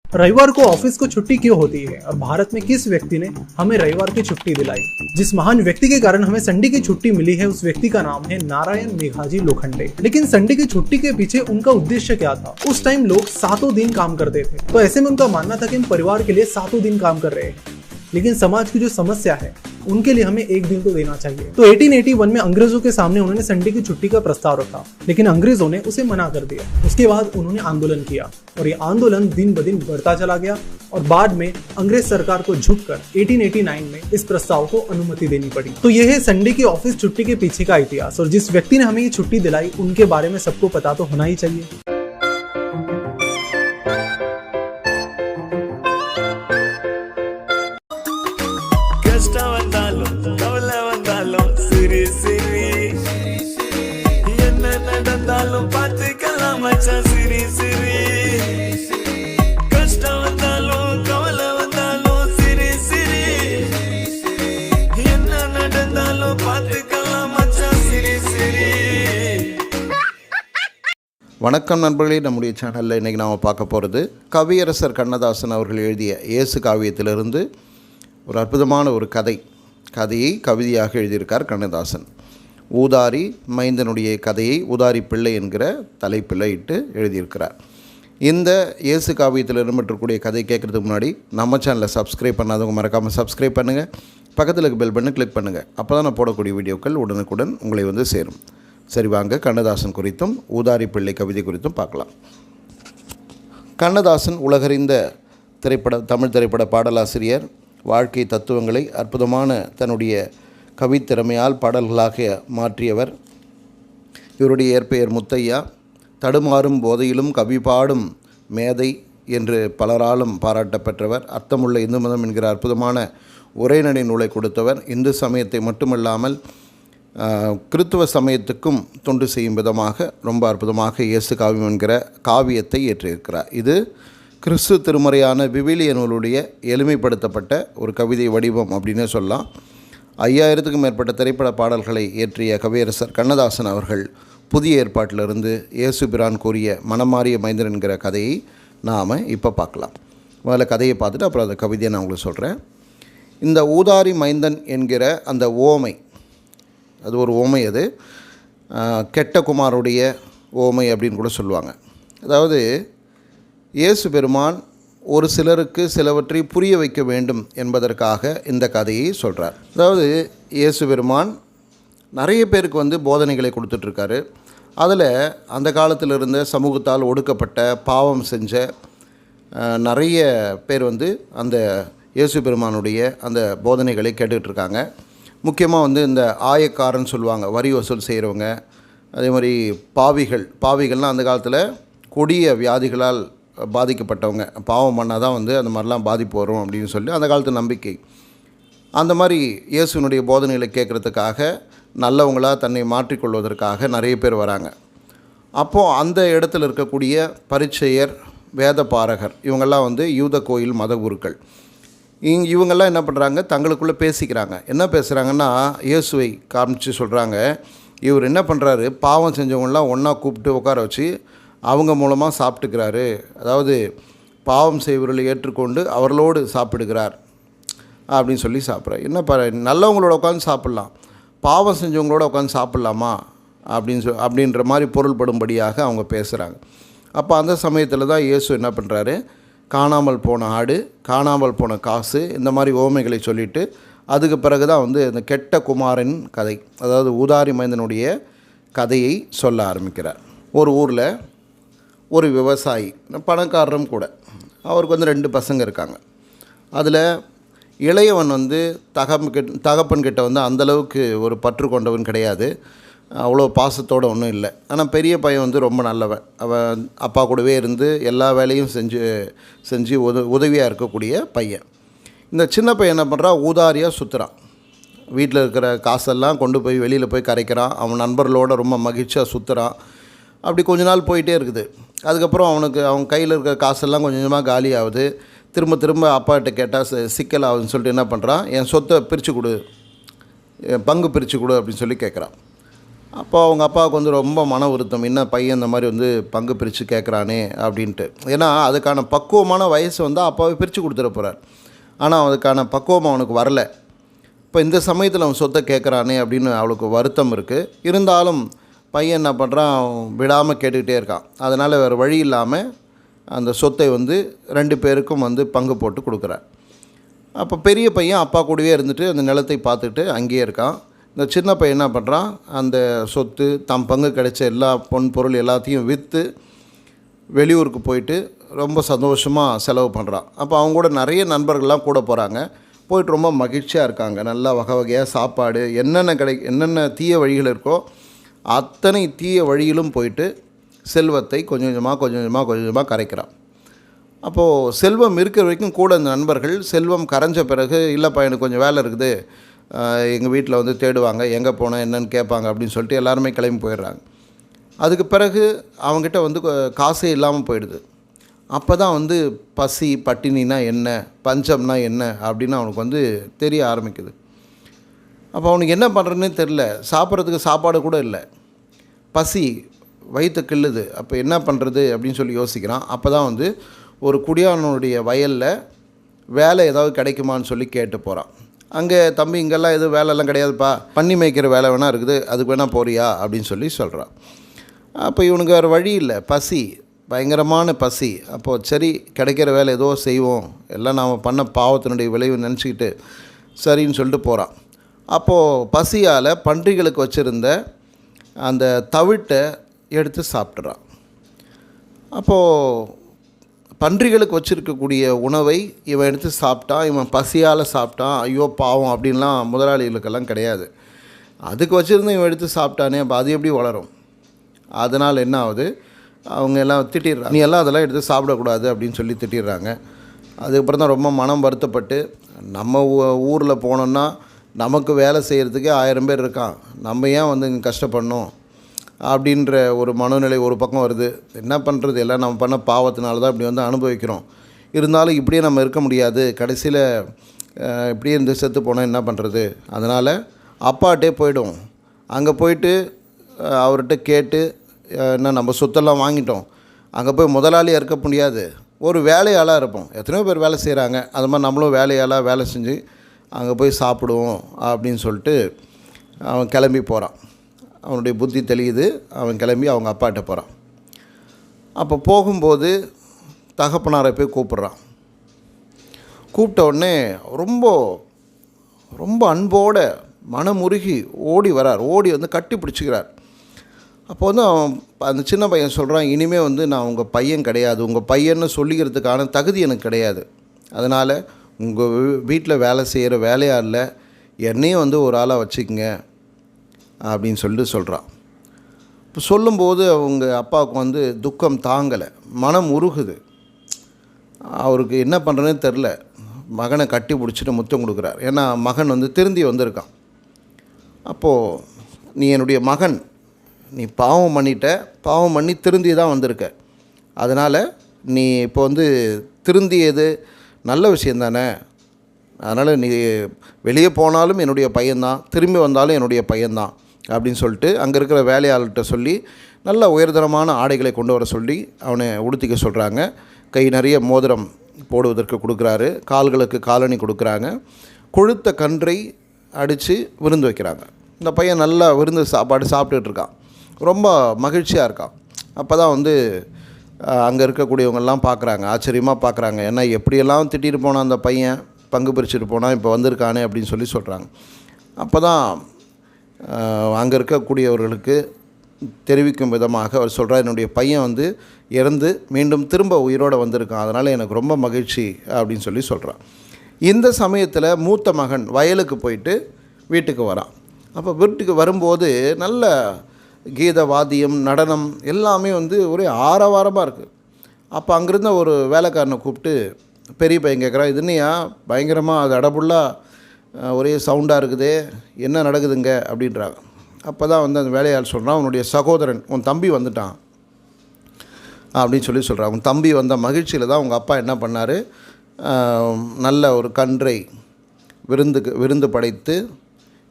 रविवार को ऑफिस को छुट्टी क्यों होती है और भारत में किस व्यक्ति ने हमें रविवार की छुट्टी दिलाई? जिस महान व्यक्ति के कारण हमें संडे की छुट्टी मिली है उस व्यक्ति का नाम है नारायण मेघाजी लोखंडे। लेकिन संडे की छुट्टी के पीछे उनका उद्देश्य क्या था? उस टाइम लोग 7 दिन काम करते थे, तो ऐसे में उनका मानना था कि हम परिवार के लिए 7 दिन काम कर रहे हैं, लेकिन समाज की जो समस्या है उनके लिए हमें एक दिन तो देना चाहिए। तो 1881 में अंग्रेजों के सामने उन्होंने संडे की छुट्टी का प्रस्ताव रखा, लेकिन अंग्रेजों ने उसे मना कर दिया। उसके बाद उन्होंने आंदोलन किया और ये आंदोलन दिन ब दिन बढ़ता चला गया और बाद में अंग्रेज सरकार को झुककर 1889 में इस प्रस्ताव को अनुमति देनी पड़ी। तो यह है संडे की ऑफिस छुट्टी के पीछे का इतिहास, और जिस व्यक्ति ने हमें ये छुट्टी दिलाई उनके बारे में सबको पता तो होना ही चाहिए। வணக்கம் நண்பர்களே, நம்முடைய சேனலில் இன்றைக்கி நாம் பார்க்க போகிறது கவியரசர் கண்ணதாசன் அவர்கள் எழுதிய இயேசு காவியத்திலிருந்து ஒரு அற்புதமான ஒரு கதையை கவிதையாக எழுதியிருக்கார் கண்ணதாசன். ஊதாரி மைந்தனுடைய கதையை ஊதாரி பிள்ளை என்கிற தலைப்பில் இட்டு எழுதியிருக்கிறார். இந்த இயேசு காவியத்தில் இடம்பெற்றக்கூடிய கதை கேட்குறதுக்கு முன்னாடி நம்ம சேனலை சப்ஸ்கிரைப் பண்ணாதவங்க மறக்காமல் சப்ஸ்கிரைப் பண்ணுங்கள், பக்கத்தில் இருக்க பெல் பட்டனை கிளிக் பண்ணுங்கள். அப்போ தான் நான் போடக்கூடிய வீடியோக்கள் உடனுக்குடன் உங்களை வந்து சேரும். சரி, வாங்க கண்ணதாசன் குறித்தும் ஊதாரி பிள்ளை கவிதை குறித்தும் பார்க்கலாம். கண்ணதாசன் உலகறிந்த தமிழ் திரைப்பட பாடலாசிரியர். வாழ்க்கை தத்துவங்களை அற்புதமான தன்னுடைய கவித்திறமையால் பாடல்களாக மாற்றியவர். இவருடைய இயற்பெயர் முத்தையா. தடுமாறும் போதையிலும் கவி பாடும் மேதை என்று பலராலும் பாராட்டப்பெற்றவர். அர்த்தமுள்ள இந்து மதம் என்கிற அற்புதமான உரைநடை நூலை கொடுத்தவர். இந்து சமயத்தை மட்டுமல்லாமல் கிறித்துவ சமயத்துக்கும் தொண்டு செய்யும் விதமாக ரொம்ப அற்புதமாக இயேசு காவியம் என்கிற காவியத்தை இயற்றியிருக்கிறார். இது கிறிஸ்து திருமறையான விவிலிய நூலுடைய எளிமைப்படுத்தப்பட்ட ஒரு கவிதை வடிவம் அப்படின்னு சொல்லலாம். 5000க்கும் மேற்பட்ட திரைப்பட பாடல்களை இயற்றிய கவியரசர் கண்ணதாசன் அவர்கள் புதிய ஏற்பாட்டிலிருந்து இயேசு பிரான் கூறிய மனமாறிய மைந்தன் என்கிற கதையை நாம் இப்போ பார்க்கலாம். முதல்ல கதையை பார்த்துட்டு அப்புறம் அந்த கவிதையை நான் உங்களுக்கு சொல்கிறேன். இந்த ஊதாரி மைந்தன் என்கிற அந்த ஓமை, அது ஒரு ஓமை, அது கெட்ட குமாருடைய ஓமை அப்படின்னு கூட சொல்லுவாங்க. அதாவது இயேசு பெருமான் ஒரு சிலருக்கு சிலவற்றை புரிய வைக்க வேண்டும் என்பதற்காக இந்த கதையை சொல்கிறார். அதாவது இயேசு பெருமான் நிறைய பேருக்கு வந்து போதனைகளை கொடுத்துட்ருக்காரு. அதில் அந்த காலத்தில் இருந்த சமூகத்தால் ஒடுக்கப்பட்ட பாவம் செஞ்ச நிறைய பேர் வந்து அந்த இயேசு பெருமானுடைய அந்த போதனைகளை கேட்டுட்ருக்காங்க. முக்கியமாக வந்து இந்த ஆயக்காரன்னு சொல்லுவாங்க, வரி வசூல் செய்கிறவங்க. அதே மாதிரி பாவிகள்னால் அந்த காலத்தில் கொடிய வியாதிகளால் பாதிக்கப்பட்டவங்க. பாவம் பண்ணால் தான் வந்து அந்த மாதிரிலாம் பாதிப்பு வரும் அப்படின்னு சொல்லி அந்த காலத்து நம்பிக்கை. அந்த மாதிரி இயேசுனுடைய போதனைகளை கேட்குறதுக்காக நல்லவங்களாக தன்னை மாற்றிக்கொள்வதற்காக நிறைய பேர் வராங்க. அப்போது அந்த இடத்துல இருக்கக்கூடிய பரிச்சேயர், வேத பாரகர், இவங்கெல்லாம் வந்து யூத கோயில் மத குருக்கள். இவங்கெல்லாம் என்ன பண்ணுறாங்க, தங்களுக்குள்ளே பேசிக்கிறாங்க. என்ன பேசுகிறாங்கன்னா, இயேசுவை காமிச்சு சொல்கிறாங்க, இவர் என்ன பண்ணுறாரு, பாவம் செஞ்சவங்களாம் ஒன்றா கூப்பிட்டு உட்கார வச்சு அவங்க மூலமாக சாப்பிட்டுக்கிறாரு. அதாவது பாவம் செய்வர்களை ஏற்றுக்கொண்டு அவர்களோடு சாப்பிடுகிறார் அப்படின்னு சொல்லி சாப்பிட்றாரு. என்ன நல்லவங்களோட உட்காந்து சாப்பிட்லாம், பாவம் செஞ்சவங்களோட உட்காந்து சாப்பிட்லாமா அப்படின்ற மாதிரி பொருள்படும்படியாக அவங்க பேசுகிறாங்க. அப்போ அந்த சமயத்தில் தான் இயேசு என்ன பண்ணுறாரு, காணாமல் போன ஆடு, காணாமல் போன காசு, இந்த மாதிரி ஓமைகளை சொல்லிவிட்டு அதுக்கு பிறகு தான் வந்து இந்த கெட்ட குமாரன் கதை, அதாவது ஊதாரி மைந்தனுடைய கதையை சொல்ல ஆரம்பிக்கிறார். ஒரு ஊரில் ஒரு விவசாயி, பணக்காரரும் கூட, அவருக்கு வந்து 2 பசங்க இருக்காங்க. அதில் இளையவன் வந்து தகப்பன்கிட்ட வந்து அந்தளவுக்கு ஒரு பற்று கொண்டவன் கிடையாது, அவ்வளோ பாசத்தோடு ஒன்றும் இல்லை. ஆனால் பெரிய பையன் வந்து ரொம்ப நல்லவன். அவன் அப்பா கூடவே இருந்து எல்லா வேலையும் செஞ்சு உதவியாக இருக்கக்கூடிய பையன். இந்த சின்ன பையன் என்ன பண்ணுறான், ஊதாரியாக சுற்றுறான். வீட்டில் இருக்கிற காசெல்லாம் கொண்டு போய் வெளியில் போய் கரைக்கிறான். அவன் நண்பர்களோடு ரொம்ப மகிழ்ச்சியாக சுற்றுறான். அப்படி கொஞ்ச நாள் போயிட்டே இருக்குது. அதுக்கப்புறம் அவன் கையில் இருக்கிற காசெல்லாம் கொஞ்சம் கொஞ்சமாக காலி ஆகுது. திரும்ப அப்பாகிட்ட கேட்டால் சிக்கல் ஆகுதுன்னு சொல்லிட்டு என்ன பண்ணுறான், என் சொத்தை பிரித்து கொடு, பங்கு பிரித்து கொடு அப்படின்னு சொல்லி கேட்குறான். அப்போ அவங்க அப்பாவுக்கு வந்து ரொம்ப மன வருத்தம், என்ன பையன் இந்த மாதிரி வந்து பங்கு பிரித்து கேட்குறானே அப்படின்ட்டு. ஏன்னா அதுக்கான பக்குவமான வயசு வந்து அப்பாவை பிரித்து கொடுத்துட போகிறார். ஆனால் அதுக்கான பக்குவம் அவனுக்கு வரல. இப்போ இந்த சமயத்தில் அவன் சொத்தை கேட்குறானே அப்படின்னு அவளுக்கு வருத்தம் இருக்குது. இருந்தாலும் பையன் என்ன பண்ணுறான், விடாமல் கேட்டுக்கிட்டே இருக்கான். அதனால் வேறு வழி இல்லாமல் அந்த சொத்தை வந்து 2 பேருக்கும் வந்து பங்கு போட்டு கொடுக்குறார். அப்போ பெரிய பையன் அப்பா கூடவே இருந்துட்டு அந்த நிலத்தை பார்த்துட்டு அங்கேயே இருக்கான். இந்த சின்ன பையன் என்ன பண்ணுறான், அந்த சொத்து தம் பங்கு கிடைச்ச எல்லா பொன் பொருள் எல்லாத்தையும் விற்று வெளியூருக்கு போயிட்டு ரொம்ப சந்தோஷமாக செலவு பண்ணுறான். அப்போ அவங்க கூட நிறைய நண்பர்கள்லாம் கூட போகிறாங்க. போயிட்டு ரொம்ப மகிழ்ச்சியாக இருக்காங்க. நல்லா வகை வகையாக சாப்பாடு, என்னென்ன தீய வழிகள் இருக்கோ அத்தனை தீய வழியிலும் போயிட்டு செல்வத்தை கொஞ்சம் கொஞ்சமாக கரைக்கிறான். அப்போது செல்வம் இருக்கிற வரைக்கும் கூட அந்த நண்பர்கள், செல்வம் கரைஞ்ச பிறகு இல்லைப்பா எனக்கு கொஞ்சம் வேலை இருக்குது, எங்கள் வீட்டில் வந்து தேடுவாங்க, எங்கே போனால் என்னன்னு கேட்பாங்க அப்படின்னு சொல்லிட்டு எல்லாருமே கிளம்பி போயிடுறாங்க. அதுக்கு பிறகு அவங்ககிட்ட வந்து காசே இல்லாமல் போயிடுது. அப்போ தான் வந்து பசி பட்டினினா என்ன, பஞ்சம்னா என்ன அப்படின்னு அவனுக்கு வந்து தெரிய ஆரம்பிக்குது. அப்போ அவனுக்கு என்ன பண்ணுறதுனே தெரில. சாப்பிட்றதுக்கு சாப்பாடு கூட இல்லை, பசி வயிற்று கிள்ளுது. அப்போ என்ன பண்ணுறது அப்படின்னு சொல்லி யோசிக்கிறான். அப்போ தான் வந்து ஒரு குடியானுடைய வயலில் வேலை ஏதாவது கிடைக்குமான்னு சொல்லி கேட்டு போகிறான். அங்கே தம்பி இங்கெல்லாம் எதுவும் வேலையெல்லாம் கிடையாதுப்பா, பண்ணி மேய்க்கிற வேலை வேணால் இருக்குது, அதுக்கு வேணால் போறியா அப்படின்னு சொல்கிறான். அப்போ இவனுக்கு வேறு வழி இல்லை, பசி, பயங்கரமான பசி. அப்போது சரி கிடைக்கிற வேலை ஏதோ செய்வோம், எல்லாம் நாம் பண்ண பாவத்தினுடைய விளைவு நினச்சிக்கிட்டு சரின்னு சொல்லிட்டு போகிறான். அப்போது பசியால் பன்றிகளுக்கு வச்சுருந்த அந்த தவிட்டை எடுத்து சாப்பிட்றான். அப்போது பன்றிகளுக்கு வச்சுருக்கக்கூடிய உணவை இவன் எடுத்து சாப்பிட்டான். இவன் பசியால் சாப்பிட்டான், ஐயோ பாவம் அப்படின்லாம் முதலாளிகளுக்கெல்லாம் கிடையாது. அதுக்கு வச்சுருந்து இவன் எடுத்து சாப்பிட்டானே, அப்போ அது எப்படி வளரும்? அதனால் என்ன ஆகுது, அவங்க எல்லாம் திட்டிடுறாங்க, நீ எல்லாம் அதெல்லாம் எடுத்து சாப்பிடக்கூடாது அப்படின்னு சொல்லி திட்டிடுறாங்க. அதுக்கப்புறம் தான் ரொம்ப மனம் வருத்தப்பட்டு, நம்ம ஊரில் போனோன்னா நமக்கு வேலை செய்கிறதுக்கே 1000 பேர் இருக்கான், நம்ம ஏன் வந்து இங்கே கஷ்டப்படணும் அப்படின்ற ஒரு மனநிலை ஒரு பக்கம் வருது. என்ன பண்ணுறது, எல்லாம் நம்ம பண்ண பாவத்தினால தான் இப்படி வந்து அனுபவிக்கிறோம். இருந்தாலும் இப்படியே நம்ம இருக்க முடியாது, கடைசியில் இப்படியே இருந்து செத்து போனால் என்ன பண்ணுறது? அதனால் அப்பாட்டே போய்டும். அங்கே போயிட்டு அவர்கிட்ட கேட்டு, என்ன நம்ம சொத்தெல்லாம் வாங்கிட்டோம், அங்கே போய் முதலாளியாக இருக்க முடியாது, ஒரு வேலையாளாக இருப்போம். எத்தனையோ பேர் வேலை செய்கிறாங்க, அது மாதிரி நம்மளும் வேலையாளாக வேலை செஞ்சு அங்கே போய் சாப்பிடுவோம் அப்படின்னு சொல்லிட்டு அவன் கிளம்பி போகிறான். அவனுடைய புத்தி தெளியுது, அவன் கிளம்பி அவங்க அப்பாட்ட போகிறான். அப்போ போகும்போது தகப்பனாரை போய் கூப்பிட்றான். கூப்பிட்ட உடனே ரொம்ப ரொம்ப அன்போடு மனமுருகி ஓடி வரார். ஓடி வந்து கட்டி பிடிச்சிக்கிறார். அப்போ வந்து அவன் அந்த சின்ன பையன் சொல்கிறான், இனிமேல் வந்து நான் உங்கள் பையன் கிடையாது, உங்கள் பையன்னு சொல்லிக்கிறதுக்கான தகுதி எனக்கு கிடையாது, அதனால் உங்கள் வீட்டில் வேலை செய்கிற வேலையாக இல்லை, என்னையும் வந்து ஒரு ஆளாக வச்சுக்கங்க அப்படின்னு சொல்லிட்டு சொல்கிறான். இப்போ சொல்லும்போது அவங்க அப்பாவுக்கு வந்து துக்கம் தாங்கலை, மனம் உருகுது. அவருக்கு என்ன பண்ணுறதுன்னு தெரில. மகனை கட்டி பிடிச்சிட்டு முத்தம் கொடுக்குறார். ஏன்னா மகன் வந்து திருந்தி வந்திருக்கான். அப்போது நீ என்னுடைய மகன், நீ பாவம் பண்ணிட்ட, பாவம் பண்ணி திருந்தி தான் வந்திருக்க, அதனால் நீ இப்போ வந்து திருந்தியது நல்ல விஷயந்தானே, அதனால் நீ வெளியே போனாலும் என்னுடைய பையன்தான், திரும்பி வந்தாலும் என்னுடைய பையன்தான் அப்படின்னு சொல்லிட்டு அங்கே இருக்கிற வேலையாள்கிட்ட சொல்லி நல்ல உயர்தரமான ஆடைகளை கொண்டு வர சொல்லி அவனை உடுத்திக்க சொல்கிறாங்க. கை நிறைய மோதிரம் போடுவதற்கு கொடுக்குறாரு, கால்களுக்கு காலணி கொடுக்குறாங்க, கொழுத்த கன்றை அடித்து விருந்து வைக்கிறாங்க. இந்த பையன் நல்லா விருந்து சாப்பாடு சாப்பிட்டுட்டு இருக்கான், ரொம்ப மகிழ்ச்சியாக இருக்கான். அப்போ தான் வந்து அங்கே இருக்கக்கூடியவங்கெல்லாம் பார்க்குறாங்க, ஆச்சரியமாக பார்க்குறாங்க. ஏன்னா எப்படியெல்லாம் திட்டிட்டு போனான் அந்த பையன், பங்கு பிரிச்சுட்டு போனால் இப்போ வந்திருக்கானே அப்படின்னு சொல்கிறாங்க. அப்போ தான் அங்கே இருக்கக்கூடியவர்களுக்கு தெரிவிக்கும் விதமாக அவர் சொல்கிறார், என்னுடைய பையன் வந்து இறந்து மீண்டும் திரும்ப உயிரோடு வந்திருக்கான், அதனால் எனக்கு ரொம்ப மகிழ்ச்சி அப்படின்னு சொல்கிறான். இந்த சமயத்தில் மூத்த மகன் வயலுக்கு போயிட்டு வீட்டுக்கு வரான். அப்போ வீட்டுக்கு வரும்போது நல்ல கீத வாத்தியம் நடனம் எல்லாமே வந்து ஒரே ஆரவாரமாக இருக்குது. அப்போ அங்கேருந்த ஒரு வேலைக்காரனை கூப்பிட்டு பெரிய பையன் கேட்குறான், இது என்னையா பயங்கரமாக அது அடபுல்லாக ஒரே சவுண்டாக இருக்குதே, என்ன நடக்குதுங்க அப்படின்றாங்க. அப்போ தான் வந்து அந்த வேலையாள் சொல்கிறான், உன்னுடைய சகோதரன் உன் தம்பி வந்துட்டான் அப்படின்னு சொல்கிறான். உன் தம்பி வந்த மகிழ்ச்சியில் தான் உங்கள் அப்பா என்ன பண்ணார், நல்ல ஒரு கன்றை விருந்து படைத்து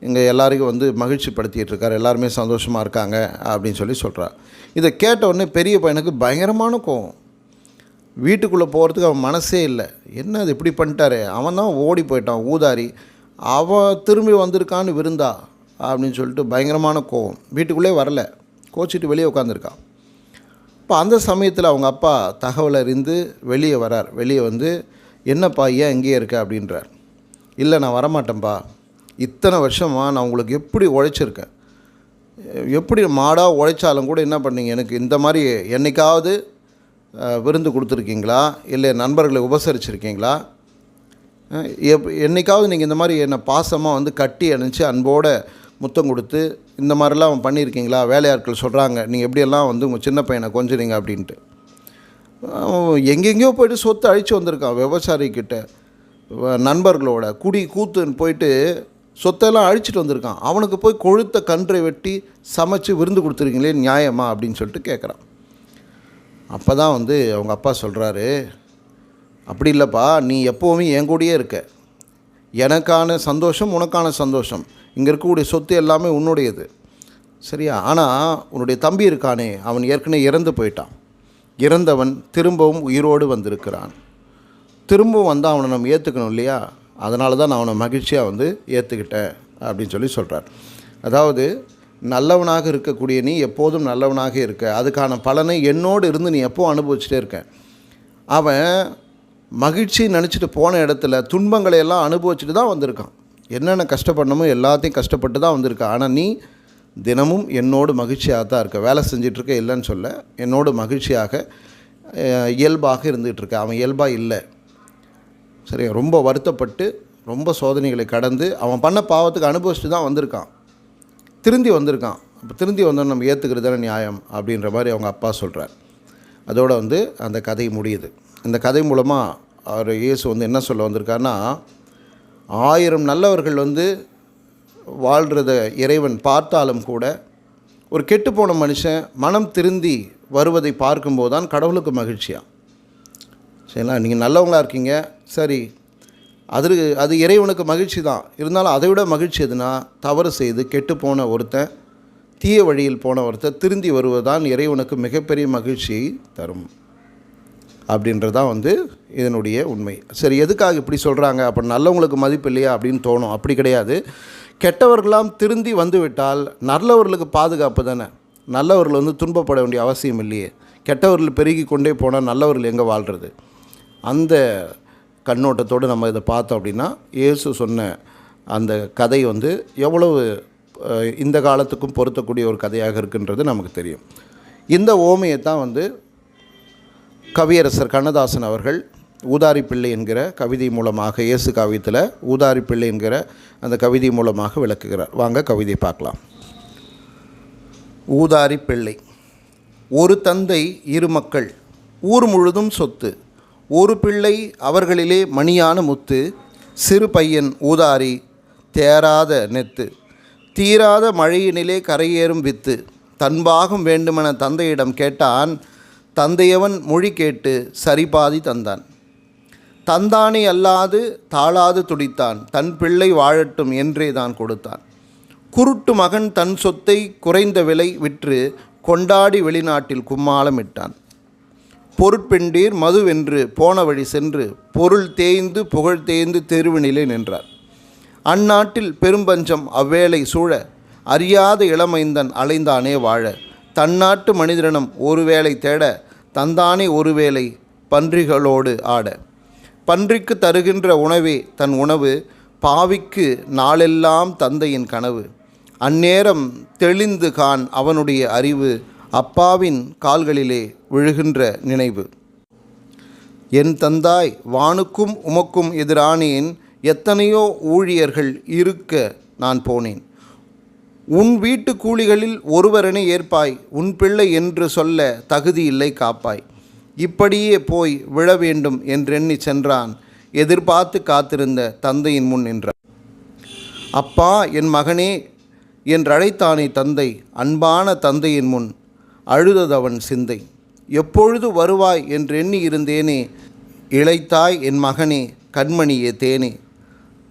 இங்கே எல்லாருக்கும் வந்து மகிழ்ச்சி படுத்திகிட்டு இருக்கார், எல்லாருமே சந்தோஷமாக இருக்காங்க அப்படின்னு சொல்கிறார். இதை கேட்ட உடனே பெரிய பையனுக்கு பயங்கரமான கோவம். வீட்டுக்குள்ளே போகிறதுக்கு அவன் மனசே இல்லை. என்ன அது இப்படி பண்ணிட்டாரு, அவன் தான் ஓடி போயிட்டான் ஊதாரி, அவன் திரும்பி வந்திருக்கான்னு விருந்தா அப்படின்னு சொல்லிட்டு பயங்கரமான கோவம். வீட்டுக்குள்ளே வரல, கோச்சிட்டு வெளியே உட்காந்துருக்கான். இப்போ அந்த சமயத்தில் அவங்க அப்பா தகவல் அறிந்து வெளியே வரார். வெளியே வந்து என்னப்பா ஏன் இங்கேயே இருக்க அப்படின்றார். இல்லை நான் வரமாட்டேன்ப்பா, இத்தனை வருஷமாக நான் உங்களுக்கு எப்படி உழைச்சிருக்கேன், எப்படி மாடாக உழைச்சாலும் கூட என்ன பண்ணீங்க, எனக்கு இந்த மாதிரி என்றைக்காவது விருந்து கொடுத்துருக்கீங்களா, இல்லை நண்பர்களை உபசரிச்சிருக்கீங்களா, என்றைக்காவது நீங்கள் இந்த மாதிரி என்னை பாசமாக வந்து கட்டி அணைச்சி அன்போடு முத்தம் கொடுத்து இந்த மாதிரிலாம் பண்ணியிருக்கீங்களா? வேலையாட்கள் சொல்கிறாங்க நீங்கள் எப்படியெல்லாம் வந்து உங்கள் சின்ன பையனை கொஞ்சறீங்க அப்படின்ட்டு. எங்கெங்கேயோ போய்ட்டு சொத்து அழித்து வந்திருக்கான், விவசாயிக்கிட்ட நண்பர்களோட குடி கூத்துன்னு போயிட்டு சொத்தெல்லாம் அழிச்சிட்டு வந்திருக்கான். அவனுக்கு போய் கொழுத்த கன்றை வெட்டி சமைச்சு விருந்து கொடுத்துருக்கீங்களே நியாயமா அப்படின்னு சொல்லிட்டு கேட்குறான். அப்போ தான் வந்து அவங்க அப்பா சொல்கிறாரு, அப்படி இல்லைப்பா, நீ எப்போவுமே என் கூடயே இருக்க, எனக்கான சந்தோஷம் உனக்கான சந்தோஷம், இங்கே இருக்கக்கூடிய சொத்து எல்லாமே உன்னுடையது, சரியா? ஆனால் உன்னுடைய தம்பி இருக்கானே, அவன் ஏற்கனவே இறந்து போயிட்டான், இறந்தவன் திரும்பவும் உயிரோடு வந்திருக்கிறான், திரும்பவும் வந்தால் அவனை நம்ம ஏற்றுக்கணும் இல்லையா, அதனால தான் நான் அவனை மகிழ்ச்சியாக வந்து ஏற்றுக்கிட்டேன் அப்படின்னு சொல்கிறார். அதாவது நல்லவனாக இருக்கக்கூடிய நீ எப்போதும் நல்லவனாக இருக்க, அதுக்கான பலனை என்னோடு இருந்து நீ எப்போது அனுபவிச்சுட்டே இருக்க. அவன் மகிழ்ச்சி நினச்சிட்டு போன இடத்துல துன்பங்களை எல்லாம் அனுபவிச்சுட்டு தான் வந்திருக்கான், என்னென்ன கஷ்டப்படணுமோ எல்லாத்தையும் கஷ்டப்பட்டு தான் வந்திருக்கான். ஆனால் நீ தினமும் என்னோடு மகிழ்ச்சியாக தான் இருக்க, வேலை செஞ்சிட்ருக்க இல்லைன்னு சொல்ல, என்னோடு மகிழ்ச்சியாக இயல்பாக இருந்துகிட்ருக்க. அவன் இயல்பாக இல்லை, சரியா? ரொம்ப வருத்தப்பட்டு ரொம்ப சோதனைகளை கடந்து அவன் பண்ண பாவத்துக்கு அனுபவிச்சுட்டு தான் வந்திருக்கான், திருந்தி வந்திருக்கான். அப்போ திருந்தி வந்தோன்னு நம்ம ஏற்றுக்கிறது தானே நியாயம் அப்படின்ற மாதிரி அவங்க அப்பா சொல்கிறார். அதோடு வந்து அந்த கதை முடியுது. இந்த கதை மூலமாக அவர் இயேசு வந்து என்ன சொல்ல வந்திருக்காருன்னா, 1000 நல்லவர்கள் வந்து வாழ்கிறத இறைவன் பார்த்தாலும் கூட ஒரு கெட்டுப்போன மனுஷன் மனம் திருந்தி வருவதை பார்க்கும்போது தான் கடவுளுக்கு மகிழ்ச்சியாக. சரிங்களா? நீங்கள் நல்லவங்களாக இருக்கீங்க, சரி, அது இறைவனுக்கு மகிழ்ச்சி தான். இருந்தாலும் அதை விட மகிழ்ச்சி எதுனா, தவறு செய்து கெட்டுப்போன ஒருத்தன், தீய வழியில் போன ஒருத்தன் திருந்தி வருவதுதான் இறைவனுக்கு மிகப்பெரிய மகிழ்ச்சியை தரும் அப்படின்றதான் வந்து இதனுடைய உண்மை. சரி, எதுக்காக இப்படி சொல்கிறாங்க, அப்போ நல்லவங்களுக்கு மதிப்பு இல்லையா அப்படின்னு தோணும். அப்படி கிடையாது. கெட்டவர்களாம் திருந்தி வந்துவிட்டால் நல்லவர்களுக்கு பாதுகாப்பு தானே. நல்லவர்கள் வந்து துன்பப்பட வேண்டிய அவசியம் இல்லையே. கெட்டவர்கள் பெருகி கொண்டே போனால் நல்லவர்கள் எங்கே வாழ்கிறது? அந்த கண்ணோட்டத்தோடு நம்ம இதை பார்த்தோம் அப்படின்னா, இயேசு சொன்ன அந்த கதை வந்து எவ்வளவு இந்த காலத்துக்கும் பொருத்தக்கூடிய ஒரு கதையாக இருக்குன்றது நமக்கு தெரியும். இந்த ஓமையை தான் வந்து கவியரசர் கண்ணதாசன் அவர்கள் ஊதாரி பிள்ளை என்கிற கவிதை மூலமாக, இயேசு காவியத்தில் ஊதாரி பிள்ளை என்கிற அந்த கவிதை மூலமாக விளக்குகிறார். வாங்க கவிதை பார்க்கலாம். ஊதாரி பிள்ளை. ஒரு தந்தை, இரு மக்கள், ஊர் முழுதும் சொத்து, ஒரு பிள்ளை அவர்களிலே மணியான முத்து, சிறு பையன் ஊதாரி தேராத நெத்து, தீராத மழையினிலே கரையேறும் வித்து, தன்பாகம் வேண்டுமென தந்தையிடம் கேட்டான், தந்தையவன் மொழி கேட்டு சரிபாதி தந்தான், தந்தானே அல்லாது தாளாது துடித்தான், தன் பிள்ளை வாழட்டும் என்றே தான் கொடுத்தான், குருட்டு மகன் தன் சொத்தை குறைந்த விலை விற்று கொண்டாடி வெளிநாட்டில் கும்மாளமிட்டான், பொருட்பெண்டீர் மதுவென்று போன வழி சென்று பொருள் தேய்ந்து புகழ் தேய்ந்து தெருவினிலே நின்றார், அந்நாட்டில் பெரும்பஞ்சம் அவ்வேளை சூழ அறியாத இளமைந்தன் அலைந்தானே வாழ, தன்னாட்டு மனிதனம் ஒருவேளை தேட தந்தானே ஒருவேளை பன்றிகளோடு ஆட, பன்றிக்கு தருகின்ற உணவே தன் உணவு, பாவிக்கு நாளெல்லாம் தந்தையின் கனவு, அந்நேரம் தெளிந்து கான் அவனுடைய அறிவு, அப்பாவின் கால்களிலே விழுகின்ற நினைவு, என் தந்தாய் வானுக்கும் உமக்கும் எதிரானேன், எத்தனையோ ஊழியர்கள் இருக்க நான் போனேன், உன் வீட்டு கூலிகளில் ஒருவரனை ஏற்பாய், உன் பிள்ளை என்று சொல்ல தகுதி இல்லை காப்பாய், இப்படியே போய் விழ வேண்டும் என்றெண்ணி சென்றான், எதிர்பார்த்து காத்திருந்த தந்தையின் முன் நின்றான், அப்பா என் மகனே என்றழைத்தானே தந்தை, அன்பான தந்தையின் முன் அழுததவன் சிந்தை, எப்பொழுது வருவாய் என்றெண்ணி இருந்தேனே, இளைத்தாய் என் மகனே கண்மணியே தேனே,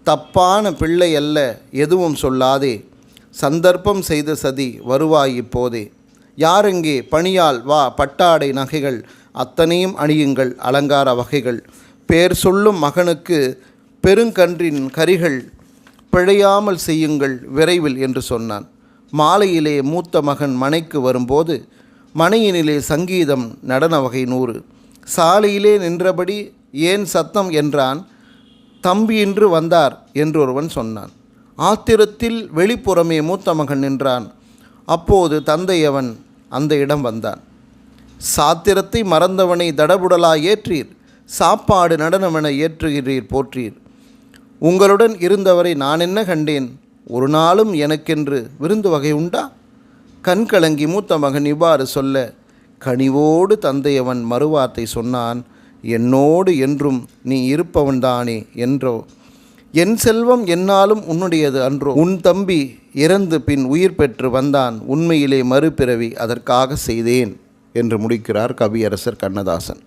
தப்பான பிள்ளை அல்ல, எதுவும் சொல்லாதே. சந்தர்ப்பம் செய்த சதி வருவாய் இப்போதே. யாரெங்கே பணியால் வா, பட்டாடை நகைகள் அத்தனையும் அணியுங்கள், அலங்கார வகைகள். பேர் சொல்லும் மகனுக்கு பெருங்கன்றின் கரிகள் பிழையாமல் செய்யுங்கள் விரைவில் என்று சொன்னான். மாலையிலே மூத்த மகன் மனைக்கு வரும்போது மனையினிலே சங்கீதம் நடன வகை 100. சாலையிலே நின்றபடி ஏன் சத்தம் என்றான். தம்பி இன்று வந்தார் என்று ஒருவன் சொன்னான். ஆத்திரத்தில் வெளிப்புறமே மூத்த மகன் நின்றான். அப்போது தந்தையவன் அந்த இடம் வந்தான். சாத்திரத்தை மறந்தவனை தடபுடலாய் ஏற்றீர், சாப்பாடு நடனமென ஏற்றுகிறீர் போற்றீர். உங்களுடன் இருந்தவரை நான் என்ன கண்டேன், ஒரு நாளும் எனக்கென்று விருந்து வகை உண்டா? கண்கலங்கி மூத்த மகன் இவ்வாறு சொல்ல, கனிவோடு தந்தையவன் மறுவார்த்தை சொன்னான். என்னோடு என்றும் நீ இருப்பவன்தானே என்றோ. என் செல்வம் என்னாலும் உன்னுடையது அன்றோ. உன் தம்பி இறந்து பின் உயிர் பெற்று வந்தான், உண்மையிலே மறுபிறவி அதற்காக செய்தேன் என்று முடிக்கிறார் கவியரசர் கண்ணதாசன்.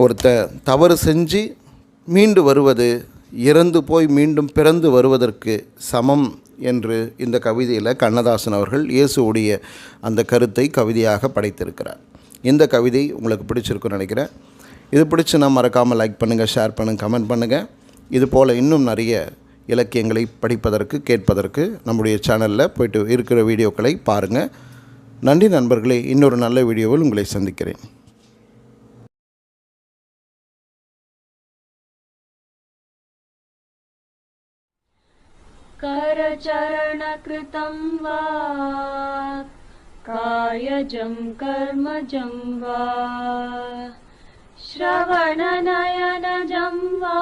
ஒருத்தர் தவறு செஞ்சு மீண்டு வருவது இறந்து போய் மீண்டும் பிறந்து வருவதற்கு சமம் என்று இந்த கவிதையில் கண்ணதாசன் அவர்கள் இயேசுவுடைய அந்த கருத்தை கவிதையாக படைத்திருக்கிறார். இந்த கவிதை உங்களுக்கு பிடிச்சிருக்குன்னு நினைக்கிறேன். இது பிடிச்சுன்னா மறக்காமல் லைக் பண்ணுங்கள், ஷேர் பண்ணுங்கள், கமெண்ட் பண்ணுங்கள். இது போல் இன்னும் நிறைய இலக்கியங்களை படிப்பதற்கு கேட்பதற்கு நம்முடைய சேனலில் போய்ட்டு இருக்கிற வீடியோக்களை பாருங்கள். நன்றி நண்பர்களே. இன்னொரு நல்ல வீடியோவில் உங்களை சந்திக்கிறேன். करचरणकृतं वा कायजं कर्मजं वा श्रवणनयनजं वा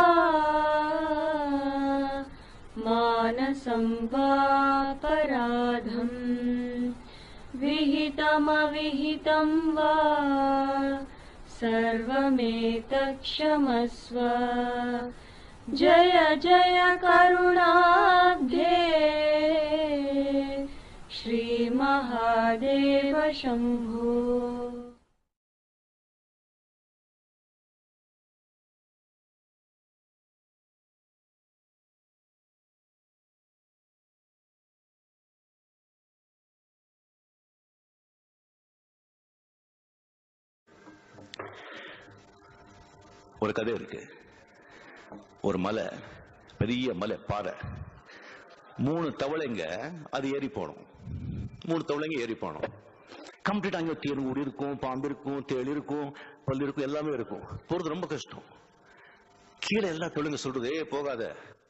मानसं वापराधं विहितमविहितं वा सर्वमेतत्क्षमस्व। जय जय करुणाब्धे श्री महादेव शंभो। ஒரு கதை இருக்கு. ஒரு மலை, பெரிய மலை, பாறை, 3 தவளைங்க அது ஏறி போனோம். 3 தவளைங்க ஏறி போனோம். கம்ப்ளீட் அங்கே தேன் ஊடி இருக்கும், பாம்பு இருக்கும், தேள் இருக்கும், பல்லு இருக்கும், எல்லாமே இருக்கும். போறது ரொம்ப கஷ்டம். கீழே எல்லா தவளைங்க சொல்றது, போகாத,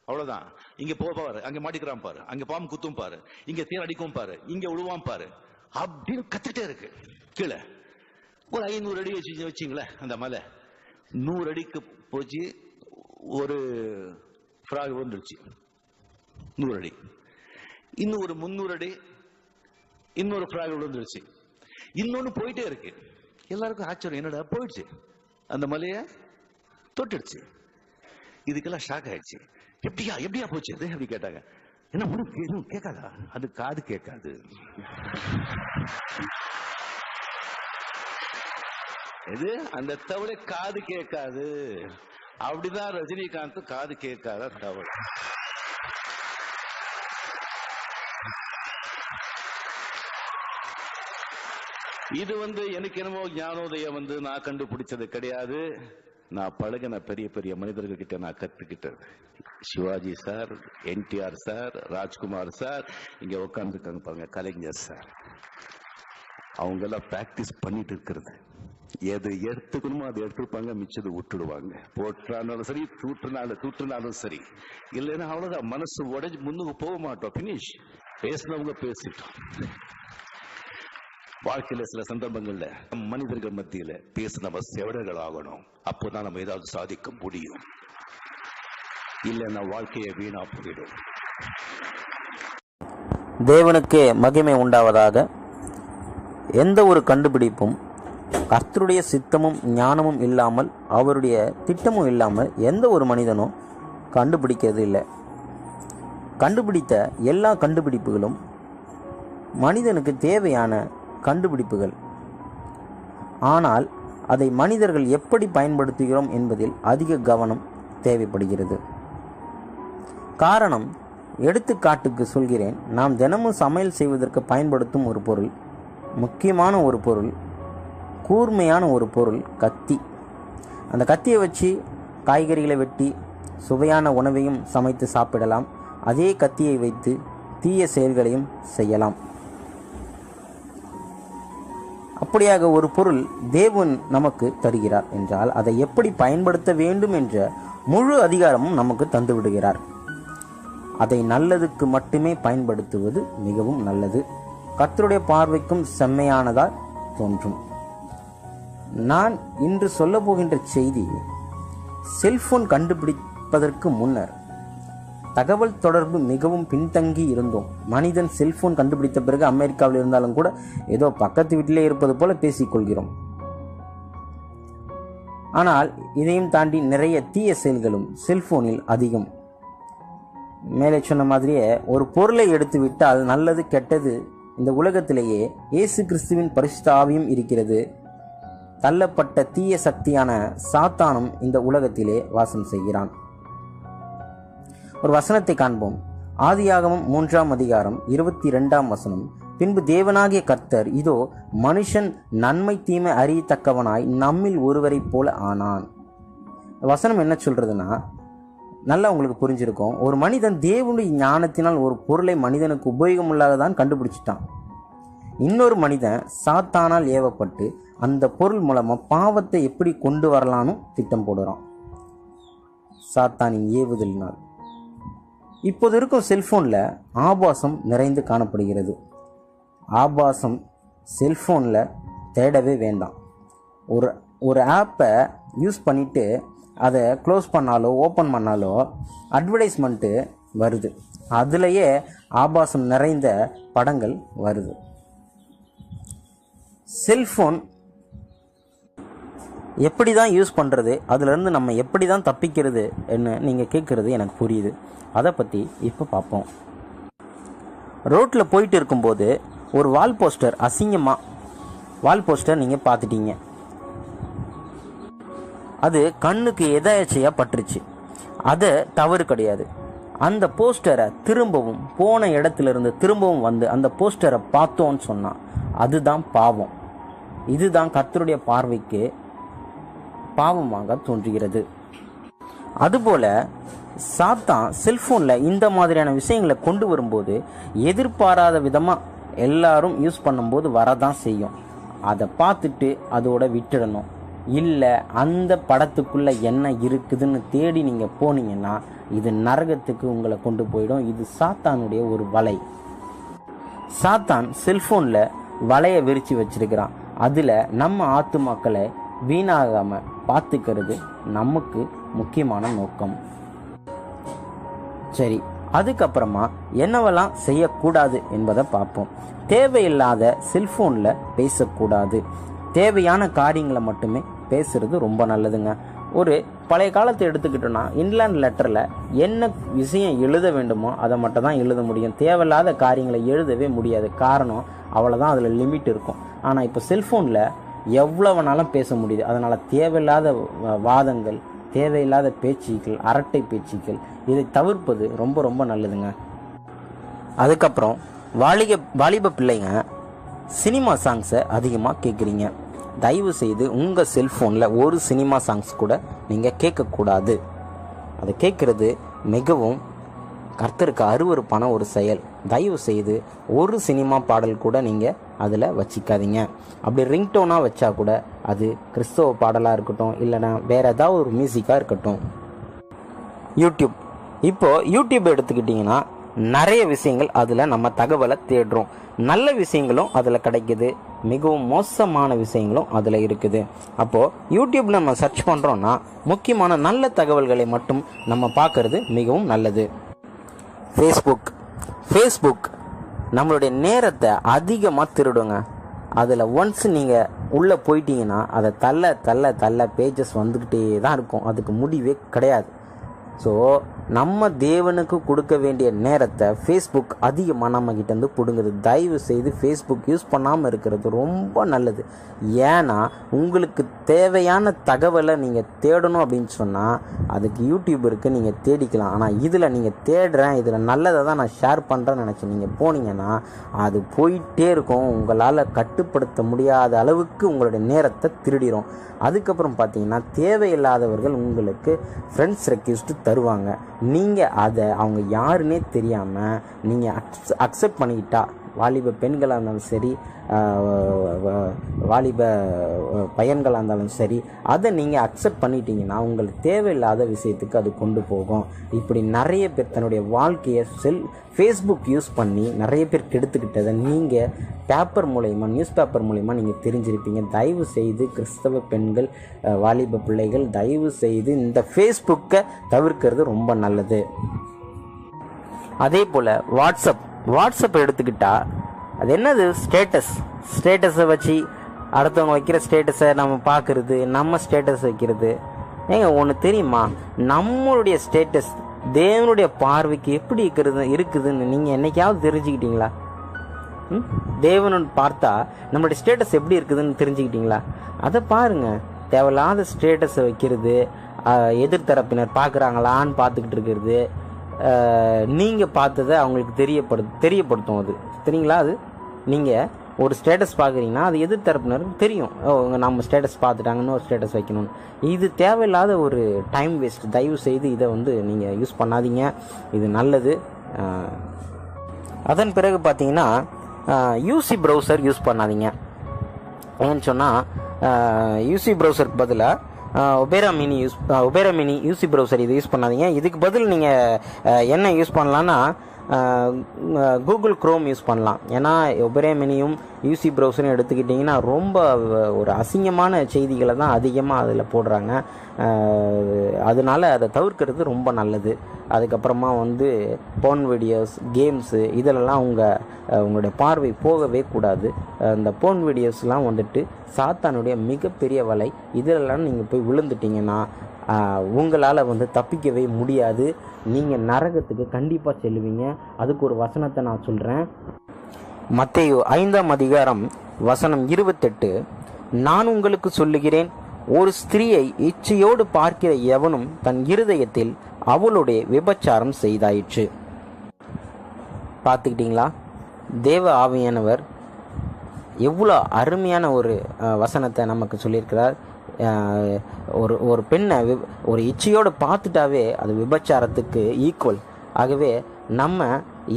அவ்வளவுதான், இங்க பாரு, அங்க மாட்டிக்கிறான் பாரு, அங்க பாம்பு குத்தும் பாரு, இங்க தேன் அடிக்கும் பாரு, இங்க விழுவான் பாரு அப்படின்னு கத்துட்டே இருக்கு. கீழே ஒரு 500 அடி வச்சுங்களேன். அந்த மலை 100 அடிக்கு போச்சு. ஒரு ஃப்ராக் வந்துருச்சு 100 அடி. இன்னும் ஒரு 300 அடி இன்னொரு ஃப்ராக் விழுந்துருச்சு. இன்னொன்னு போயிட்டே இருக்கு. எல்லாருக்கும் ஆச்சரியம், என்னடா போயிடுச்சு, அந்த மலையை தொட்டுடுச்சு. இதுக்கெல்லாம் ஷாக் ஆயிடுச்சு. எப்படியா போச்சு அது அப்படி கேட்டாங்க. என்ன ஒன்றும் கேட்காதா? அது காது கேட்காது. இது அந்த தவளை காது கேட்காது. அப்படிதான் ரஜினிகாந்த் காது கேட்காத தவளை. இது எனக்கு என்னமோ ஞானோதயம் நான் கண்டுபிடிச்சது கிடையாது. நான் பழகின பெரிய பெரிய மனிதர்கள் கிட்ட நான் கத்துக்கிட்டது. Sivaji sir, NTR sir, Rajkumar sir, இங்க உட்காந்துருக்காங்க பாருங்க, கலைஞர் சார், அவங்க எல்லாம் பிராக்டிஸ் பண்ணிட்டு இருக்கிறது. எது எடுத்துக்கணுமோ அதை எடுத்துருப்பாங்க, மிச்சது விட்டுடுவாங்க. போட்டாலும் சரி, தூற்றுனாலும் சரி. இல்லைன்னா அவ்வளவுதான், மனசு உடைஞ்சு முன்னுக்கு போக மாட்டோம். பினிஷ். பேசினவங்க பேசிட்டோம். வாழ்க்கையில சில சந்தர்ப்பங்கள்ல மனிதர்கள் மத்தியில பேச நம்ம செவடர்கள் ஆகணும். அப்போதான் நம்ம ஏதாவது சாதிக்க முடியும். இல்லைன்னா வாழ்க்கையை வீணா போயிடும். தேவனுக்கே மகிமை உண்டாவதாக. எந்த ஒரு கண்டுபிடிப்பும் கர்த்தருடைய சித்தமும் ஞானமும் இல்லாமல், அவருடைய திட்டமும் இல்லாமல் எந்த ஒரு மனிதனும் கண்டுபிடிக்கிறது இல்லை. கண்டுபிடித்த எல்லா கண்டுபிடிப்புகளும் மனிதனுக்கு தேவையான கண்டுபிடிப்புகள். ஆனால் அதை மனிதர்கள் எப்படி பயன்படுத்துகிறோம் என்பதில் அதிக கவனம் தேவைப்படுகிறது. காரணம், எடுத்துக்காட்டுக்கு சொல்கிறேன், நாம் தினமும் சமையல் செய்வதற்கு பயன்படுத்தும் ஒரு பொருள், முக்கியமான ஒரு பொருள், கூர்மையான ஒரு பொருள் கத்தி. அந்த கத்தியை வச்சு காய்கறிகளை வெட்டி சுவையான உணவையும் சமைத்து சாப்பிடலாம். அதே கத்தியை வைத்து தீய செயல்களையும் செய்யலாம். அப்படியாக ஒரு பொருள் தேவன் நமக்கு தருகிறார் என்றால் அதை எப்படி பயன்படுத்த வேண்டும் என்ற முழு அதிகாரமும் நமக்கு தந்து விடுகிறார். அதை நல்லதுக்கு மட்டுமே பயன்படுத்துவது மிகவும் நல்லது, கர்த்தருடைய பார்வைக்கும் செம்மையானதாய் தோன்றும். நான் இன்று சொல்ல போகின்ற செய்தி, செல்போன் கண்டுபிடிப்பதற்கு முன்னர் தகவல் தொடர்பு மிகவும் பின்தங்கி இருந்தோம். மனிதன் செல்போன் கண்டுபிடித்த பிறகு அமெரிக்காவில் இருந்தாலும் கூட ஏதோ பக்கத்து வீட்டிலே இருப்பது போல பேசிக்கொள்கிறோம். ஆனால் இதையும் தாண்டி நிறைய தீய செயல்களும் செல்போனில் அதிகம். மேலே சொன்ன மாதிரியே ஒரு பொருளை எடுத்து விட்டால் நல்லது கெட்டது இந்த உலகத்திலேயே இயேசு கிறிஸ்துவின் பரிசுத்த ஆவியும் இருக்கிறது. தள்ளப்பட்ட தீய சக்தியான சாத்தானும் இந்த உலகத்திலே வாசம் செய்கிறான். ஒரு வசனத்தை காண்போம். ஆதியாகமம் 3ஆம் அதிகாரம் 22ஆம் வசனம். பின்பு தேவனாகிய கர்த்தர், இதோ மனுஷன் நன்மை தீமை அறியத்தக்கவனாய் நம்மில் ஒருவரை போல ஆனான். வசனம் என்ன சொல்றதுன்னா, நல்லா உங்களுக்கு புரிஞ்சிருக்கும். ஒரு மனிதன் தேவனுடைய ஞானத்தினால் ஒரு பொருளை மனிதனுக்கு உபயோகமுள்ளாகதான் கண்டுபிடிச்சிட்டான். இன்னொரு மனிதன் சாத்தானால் ஏவப்பட்டு அந்த பொருள் மூலமா பாவத்தை எப்படி கொண்டு வரலான்னு திட்டம் போடுறான், சாத்தானின் ஏவுதலினால். இப்போது இருக்கும் செல்போனில் ஆபாசம் நிறைந்து காணப்படுகிறது. ஆபாசம் செல்போனில் தேடவே வேண்டாம். ஒரு ஆப்பை யூஸ் பண்ணிவிட்டு அதை க்ளோஸ் பண்ணாலோ ஓப்பன் பண்ணாலோ அட்வர்டைஸ்மெண்ட்டு வருது. அதுலேயே ஆபாசம் நிறைந்த படங்கள் வருது. செல்ஃபோன் எப்படி தான் யூஸ் பண்ணுறது, அதிலிருந்து நம்ம எப்படி தான் தப்பிக்கிறது என்ன நீங்கள் கேட்குறது எனக்கு புரியுது. அதை பற்றி இப்போ பார்ப்போம். ரோட்டில் போயிட்டு இருக்கும்போது ஒரு வால் போஸ்டர், அசிங்கமாக வால் போஸ்டர் நீங்கள் பார்த்துட்டீங்க. அது கண்ணுக்கு எதாச்சையாக பட்டுருச்சு. அது தவறு கிடையாது. அந்த போஸ்டரை திரும்பவும் போன இடத்துலேருந்து திரும்பவும் வந்து அந்த போஸ்டரை பார்த்தோன்னு சொன்னால் அதுதான் பாவம். இதுதான் கர்த்தருடைய பார்வைக்கு பாவமாக தோன்றுகிறது. அதுபோல் சாத்தான் செல்ஃபோனில் இந்த மாதிரியான விஷயங்களை கொண்டு வரும்போது எதிர்பாராத விதமாக எல்லாரும் யூஸ் பண்ணும்போது வரதான் செய்யும். அதை பார்த்துட்டு அதோட விட்டுடணும். இல்லை அந்த படத்துக்குள்ளே என்ன இருக்குதுன்னு தேடி நீங்கள் போனீங்கன்னா இது நரகத்துக்கு உங்களை கொண்டு போயிடும். இது சாத்தானுடைய ஒரு வலை. சாத்தான் செல்ஃபோனில் வலையை விரித்து வச்சிருக்கிறான். அதில் நம்ம ஆத்துமாக்களை வீணாகாமல் பார்த்துக்கிறது நமக்கு முக்கியமான நோக்கம். சரி, அதுக்கப்புறமா என்னவெல்லாம் செய்யக்கூடாது என்பதை பார்ப்போம். தேவையில்லாத செல்ஃபோனில் பேசக்கூடாது. தேவையான காரியங்களை மட்டுமே பேசுறது ரொம்ப நல்லதுங்க. ஒரு பழைய காலத்தை எடுத்துக்கிட்டோன்னா இன்லேண்ட் லெட்டரில் என்ன விஷயம் எழுத வேண்டுமோ அதை மட்டும் தான் எழுத முடியும். தேவையில்லாத காரியங்களை எழுதவே முடியாது. காரணம், அவ்வளோதான், அதில் லிமிட் இருக்கும். ஆனால் இப்போ செல்ஃபோனில் எவ்வளோ வேணாலும் பேச முடியுது. அதனால் தேவையில்லாத வாதங்கள், தேவையில்லாத பேச்சுக்கள், அரட்டை பேச்சுக்கள், இதை தவிர்ப்பது ரொம்ப ரொம்ப நல்லதுங்க. அதுக்கப்புறம் வாலிப பிள்ளைங்க சினிமா சாங்ஸை அதிகமாக கேட்குறீங்க. தயவு செய்து உங்கள் செல்ஃபோனில் ஒரு சினிமா சாங்ஸ் கூட நீங்கள் கேட்கக்கூடாது. அதை கேட்குறது மிகவும் கர்த்தருக்கு அருவருப்பான ஒரு செயல். தயவு செய்து ஒரு சினிமா பாடல் கூட நீங்கள் அதில் வச்சிக்காதீங்க. அப்படி ரிங்டோனாக வச்சா கூட அது கிறிஸ்தவ பாடலாக இருக்கட்டும், இல்லைனா வேறு ஏதாவது ஒரு மியூசிக்காக இருக்கட்டும். இப்போது யூடியூப் எடுத்துக்கிட்டிங்கன்னா நிறைய விஷயங்கள் அதில் நம்ம தகவலை தேடுறோம். நல்ல விஷயங்களும் அதில் கிடைக்குது, மிகவும் மோசமான விஷயங்களும் அதில் இருக்குது. அப்போது யூடியூப்பில் நம்ம சர்ச் பண்ணுறோன்னா முக்கியமான நல்ல தகவல்களை மட்டும் நம்ம பார்க்குறது மிகவும் நல்லது. ஃபேஸ்புக் நம்மளுடைய நேரத்தை அதிகமாக திருடுங்க. அதில் ஒன்ஸ் நீங்கள் உள்ளே போயிட்டீங்கன்னா அதை தள்ள பேஜஸ் வந்துக்கிட்டே தான் இருக்கும். அதுக்கு முடிவே கிடையாது. ஸோ நம்ம தேவனுக்கு கொடுக்க வேண்டிய நேரத்தை ஃபேஸ்புக் அதிகமாக நம்மக்கிட்டேருந்து பிடுங்குது. தயவு செய்து ஃபேஸ்புக் யூஸ் பண்ணாமல் இருக்கிறது ரொம்ப நல்லது. ஏன்னா உங்களுக்கு தேவையான தகவலை நீங்கள் தேடணும் அப்படின்னு சொன்னால் அதுக்கு யூடியூப் இருக்குது, நீங்கள் தேடிக்கலாம். ஆனால் இதில் நீங்கள் தேடுறேன், இதில் நல்லதை தான் நான் ஷேர் பண்ணுறேன்னு நினச்சி நீங்கள் போனீங்கன்னா அது போயிட்டே இருக்கும். உங்களால் கட்டுப்படுத்த முடியாத அளவுக்கு உங்களுடைய நேரத்தை திருடிடும். அதுக்கப்புறம் பார்த்தீங்கன்னா தேவையில்லாதவர்கள் உங்களுக்கு ஃப்ரெண்ட்ஸ் ரெக்வெஸ்ட் தருவாங்க. நீங்கள் அதை அவங்க யாருன்னே தெரியாமல் நீங்கள் அக்செப்ட் பண்ணிக்கிட்டா, வாலிப பெண்களாக இருந்தாலும் சரி, வாலிப பையன்களாக இருந்தாலும் சரி, அதை நீங்கள் அக்செப்ட் பண்ணிட்டீங்கன்னா உங்களுக்கு தேவையில்லாத விஷயத்துக்கு அது கொண்டு போகும். இப்படி நிறைய பேர் தன்னுடைய வாழ்க்கையை ஃபேஸ்புக் யூஸ் பண்ணி நிறைய பேர் கெடுத்துக்கிட்டதை நீங்கள் பேப்பர் மூலயமா, நியூஸ் பேப்பர் மூலயமா நீங்கள் தெரிஞ்சிருப்பீங்க. தயவு செய்து கிறிஸ்தவ பெண்கள், வாலிப பிள்ளைகள் தயவு செய்து இந்த ஃபேஸ்புக்கை தவிர்க்கிறது ரொம்ப நல்லது. அதே போல் வாட்ஸ்அப் எடுத்துக்கிட்டால் அது என்னது, ஸ்டேட்டஸை வச்சு அடுத்தவங்க வைக்கிற ஸ்டேட்டஸை நம்ம பார்க்குறது, நம்ம ஸ்டேட்டஸ் வைக்கிறது. ஏங்க ஒன்று தெரியுமா, நம்மளுடைய ஸ்டேட்டஸ் தேவனுடைய பார்வைக்கு எப்படி இருக்குதுன்னு நீங்கள் என்னைக்காவது தெரிஞ்சுக்கிட்டீங்களா? தேவனு பார்த்தா நம்மளுடைய ஸ்டேட்டஸ் எப்படி இருக்குதுன்னு தெரிஞ்சுக்கிட்டீங்களா? அதை பாருங்கள். தேவையில்லாத ஸ்டேட்டஸை வைக்கிறது, எதிர்த்தரப்பினர் பார்க்குறாங்களான்னு பார்த்துக்கிட்டு இருக்கிறது, நீங்கள் பார்த்ததை அவங்களுக்கு தெரியப்படுத்தும். அது தெரியுங்களா? அது நீங்கள் ஒரு ஸ்டேட்டஸ் பார்க்குறீங்கன்னா அது எதிர்த்தரப்பினருக்கு தெரியும், நம்ம ஸ்டேட்டஸ் பார்த்துட்டாங்கன்னு ஒரு ஸ்டேட்டஸ் வைக்கணும்னு. இது தேவையில்லாத ஒரு டைம் வேஸ்ட். தயவு செய்து இதை நீங்கள் யூஸ் பண்ணாதீங்க, இது நல்லது. அதன் பிறகு பார்த்தீங்கன்னா யூசி ப்ரௌசர் யூஸ் பண்ணாதீங்க. ஏன்னு சொன்னால் யூசி ப்ரௌசருக்கு பதிலாக ஒபேரா மினி யூசி ப்ரௌசர் இது யூஸ் பண்ணாதீங்க. இதுக்கு பதில் நீங்கள் என்ன யூஸ் பண்ணலான்னா கூகுள் குரோம் யூஸ் பண்ணலாம். ஏன்னா ஒபேரா மினியும் யூசி ப்ரௌசரும் எடுத்துக்கிட்டிங்கன்னா ரொம்ப ஒரு அசிங்கமான செய்திகளை தான் அதிகமாக அதில் போடுறாங்க. அதனால் அதை தவிர்க்கிறது ரொம்ப நல்லது. அதுக்கப்புறமா போன் வீடியோஸ், கேம்ஸு இதிலெல்லாம் உங்களுடைய பார்வை போகவே கூடாது. இந்த போன் வீடியோஸ்லாம் சாத்தானுடைய மிகப்பெரிய வலை. இதிலெல்லாம் நீங்கள் போய் விழுந்துட்டிங்கன்னா உங்களால் தப்பிக்கவே முடியாது. நீங்கள் நரகத்துக்கு கண்டிப்பாக செல்லுவீங்க. அதுக்கு ஒரு வசனத்தை நான் சொல்கிறேன். மத்தேயு 5ஆம் அதிகாரம் வசனம் 28, நான் உங்களுக்கு சொல்லுகிறேன், ஒரு ஸ்திரீயை இச்சையோடு பார்க்கிற எவனும் தன் இருதயத்தில் அவளுடைய விபச்சாரம் செய்தாயிற்று. பார்த்துக்கிட்டிங்களா? தேவ ஆவியானவர் எவ்வளோ அருமையான ஒரு வசனத்தை நமக்கு சொல்லியிருக்கிறார். ஒரு பெண்ணை ஒரு இச்சையோடு பார்த்துட்டாவே அது விபச்சாரத்துக்கு ஈக்குவல். ஆகவே நம்ம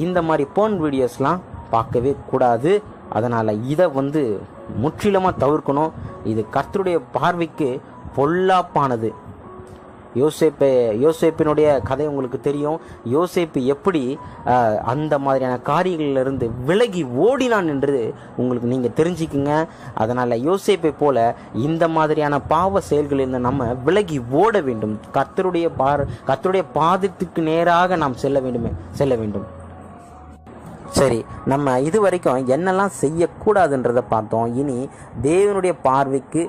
இந்த மாதிரி போன் வீடியோஸ்லாம் பார்க்கவே கூடாது. அதனால் இதை முற்றிலுமாக தவிர்க்கணும். இது கர்த்தருடைய பார்வைக்கு பொல்லாப்பானது. யோசேப்பினுடைய கதை உங்களுக்கு தெரியும். யோசேப்பு எப்படி அந்த மாதிரியான காரியங்களிலிருந்து விலகி ஓடினான் என்று உங்களுக்கு நீங்கள் தெரிஞ்சுக்குங்க. அதனால் யோசேப்பை போல இந்த மாதிரியான பாவ செயல்களிலிருந்து நம்ம விலகி ஓட வேண்டும். கர்த்தருடைய பாதத்துக்கு நேராக நாம் செல்ல வேண்டும். சரி, நம்ம இது வரைக்கும் என்னெல்லாம் செய்யக்கூடாதுன்றதை பார்த்தோம். இனி தேவனுடைய பார்வைக்கு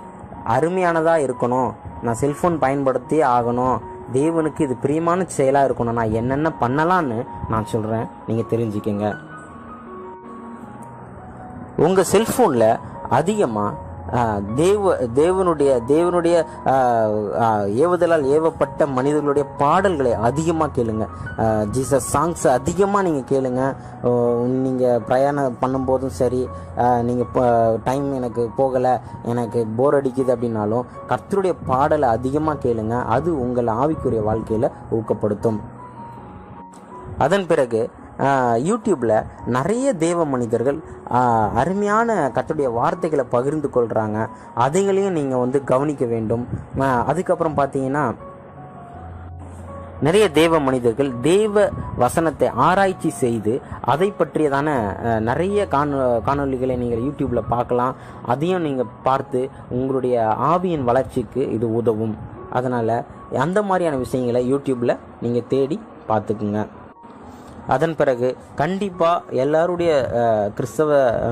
அருமையானதாக இருக்கணும், நான் செல்ஃபோன் பயன்படுத்தி ஆகணும், தேவனுக்கு இது பிரியமான செயலாக இருக்கணும், நான் என்னென்ன பண்ணலான்னு நான் சொல்கிறேன், நீங்கள் தெரிஞ்சுக்கங்க. உங்கள் செல்ஃபோனில் அதிகமாக தேவனுடைய ஏவுதலால் ஏவப்பட்ட மனிதர்களுடைய பாடல்களை அதிகமாக கேளுங்க. ஜீசஸ் சாங்ஸ் அதிகமாக நீங்கள் கேளுங்க. நீங்கள் பிரயாணம் பண்ணும்போதும் சரி, நீங்கள் டைம் எனக்கு போகலை, எனக்கு போர் அடிக்குது அப்படின்னாலும் கர்த்தருடைய பாடலை அதிகமாக கேளுங்க. அது உங்கள் ஆவிக்குரிய வாழ்க்கையில் ஊக்கப்படுத்தும். அதன் பிறகு யூடியூப்பில் நிறைய தேவ மனிதர்கள் அருமையான கர்த்தருடைய வார்த்தைகளை பகிர்ந்து கொள்கிறாங்க. அதைகளையும் நீங்கள் கவனிக்க வேண்டும். அதுக்கப்புறம் பார்த்தீங்கன்னா நிறைய தேவ மனிதர்கள் தேவ வசனத்தை ஆராய்ச்சி செய்து அதை பற்றியதான நிறைய காணொளிகளை நீங்கள் யூடியூப்பில் பார்க்கலாம். அதையும் நீங்கள் பார்த்து உங்களுடைய ஆவியின் வளர்ச்சிக்கு இது உதவும். அதனால் அந்த மாதிரியான விஷயங்களை யூடியூப்பில் நீங்கள் தேடி பார்த்துக்குங்க. அதன் பிறகு கண்டிப்பாக எல்லாருடைய கிறிஸ்தவ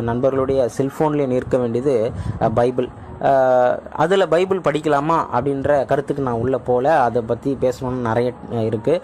நண்பர்களுடைய செல்ஃபோன்லேயும் இருக்க வேண்டியது பைபிள். அதில் பைபிள் படிக்கலாமா அப்படின்ற கருத்துக்கு நான் உள்ளே போகல. அதை பற்றி பேசணும்னு நிறைய இருக்குது.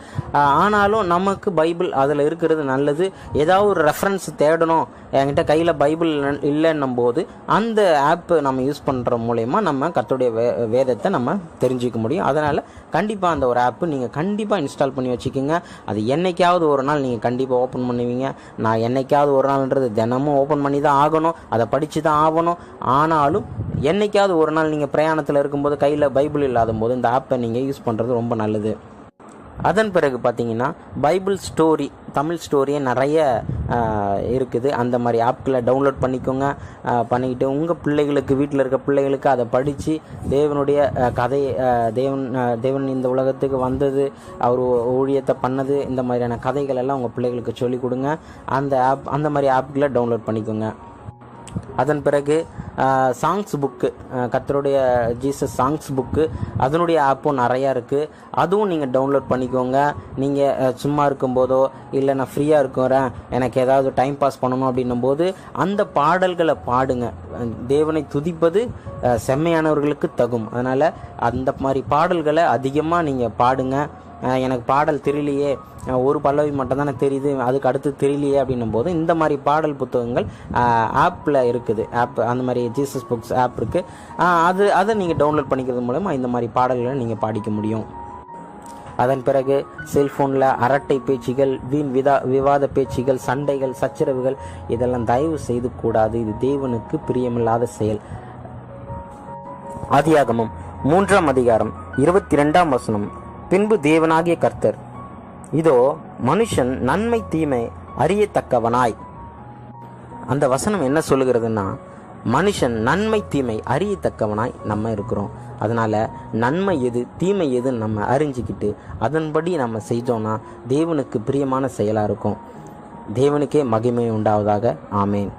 ஆனாலும் நமக்கு பைபிள் அதில் இருக்கிறது நல்லது. ஏதாவது ஒரு ரெஃபரன்ஸ் தேடணும், என்கிட்ட கையில் பைபிள் இல்லைன்னும் போது அந்த ஆப்பு நம்ம யூஸ் பண்ணுற மூலயமா நம்ம கர்த்தருடைய வேதத்தை நம்ம தெரிஞ்சிக்க முடியும். அதனால் கண்டிப்பாக அந்த ஒரு ஆப்பு நீங்கள் கண்டிப்பாக இன்ஸ்டால் பண்ணி வச்சுக்கோங்க. அது என்னைக்காவது ஒரு நாள் நீங்கள் கண்டிப்பாக ஓப்பன் பண்ணுவீங்க. நான் என்னைக்காவது ஒரு நாள்ன்றது தினமும் ஓப்பன் பண்ணி தான் ஆகணும், அதை படித்து தான் ஆகணும். ஆனாலும் என்னைக்காவது ஒரு நாள் நீங்கள் பிரயாணத்தில் இருக்கும்போது கையில் பைபிள் இல்லாத போது இந்த ஆப்பை நீங்கள் யூஸ் பண்ணுறது ரொம்ப நல்லது. அதன் பிறகு பார்த்தீங்கன்னா பைபிள் ஸ்டோரி, தமிழ் ஸ்டோரியே நிறைய இருக்குது. அந்த மாதிரி ஆப்களை டவுன்லோட் பண்ணிக்கோங்க. பண்ணிக்கிட்டு உங்கள் பிள்ளைகளுக்கு, வீட்டில் இருக்க பிள்ளைகளுக்கு அதை படித்து தேவனுடைய கதையை, தேவன் இந்த உலகத்துக்கு வந்தது, அவர் ஊழியத்தை பண்ணது, இந்த மாதிரியான கதைகள் எல்லாம் உங்கள் பிள்ளைகளுக்கு சொல்லிக் கொடுங்க. அந்த மாதிரி ஆப்களை டவுன்லோட் பண்ணிக்கோங்க. அதன் பிறகு சாங்ஸ் புக்கு, கர்த்தருடைய ஜீசஸ் சாங்ஸ் புக்கு, அதனுடைய ஆப்பும் நிறையா இருக்குது. அதுவும் நீங்கள் டவுன்லோட் பண்ணிக்கோங்க. நீங்கள் சும்மா இருக்கும்போதோ இல்லை நான் ஃப்ரீயாக இருக்கிறேன், எனக்கு ஏதாவது டைம் பாஸ் பண்ணணும் அப்படின்னும் போது அந்த பாடல்களை பாடுங்க. தேவனை துதிப்பது செம்மையானவர்களுக்கு தகும். அதனால் அந்த மாதிரி பாடல்களை அதிகமாக நீங்கள் பாடுங்க. எனக்கு பாடல் தெரியலையே, ஒரு பல்லவி மட்டும் தானே தெரியுது, அதுக்கு அடுத்து தெரியலையே அப்படின்னும் போது இந்த மாதிரி பாடல் புத்தகங்கள் ஆப்பில் இருக்குது. அந்த மாதிரி ஜீசஸ் புக்ஸ் ஆப் இருக்குது. அதை நீங்கள் டவுன்லோட் பண்ணிக்கிறது மூலமா இந்த மாதிரி பாடல்களை நீங்கள் பாடிக்க முடியும். அதன் பிறகு செல்ஃபோனில் அரட்டை பேச்சுகள், வீண் விவாத பேச்சுகள், சண்டைகள், சச்சரவுகள் இதெல்லாம் தயவு செய்து கூடாது. இது தேவனுக்கு பிரியமில்லாத செயல். ஆதியாகமம் 3ஆம் அதிகாரம் 22ஆம் வசனம். பின்பு தேவனாகிய கர்த்தர், இதோ மனுஷன் நன்மை தீமை அறியத்தக்கவனாய். அந்த வசனம் என்ன சொல்லுகிறதுன்னா, மனுஷன் நன்மை தீமை அறியத்தக்கவனாய் நம்ம இருக்கிறோம். அதனால் நன்மை எது தீமை எதுன்னு நம்ம அறிஞ்சிக்கிட்டு அதன்படி நம்ம செஞ்சோன்னா தேவனுக்கு பிரியமான செயலாக இருக்கும். தேவனுக்கே மகிமை உண்டாவதாக. ஆமேன்.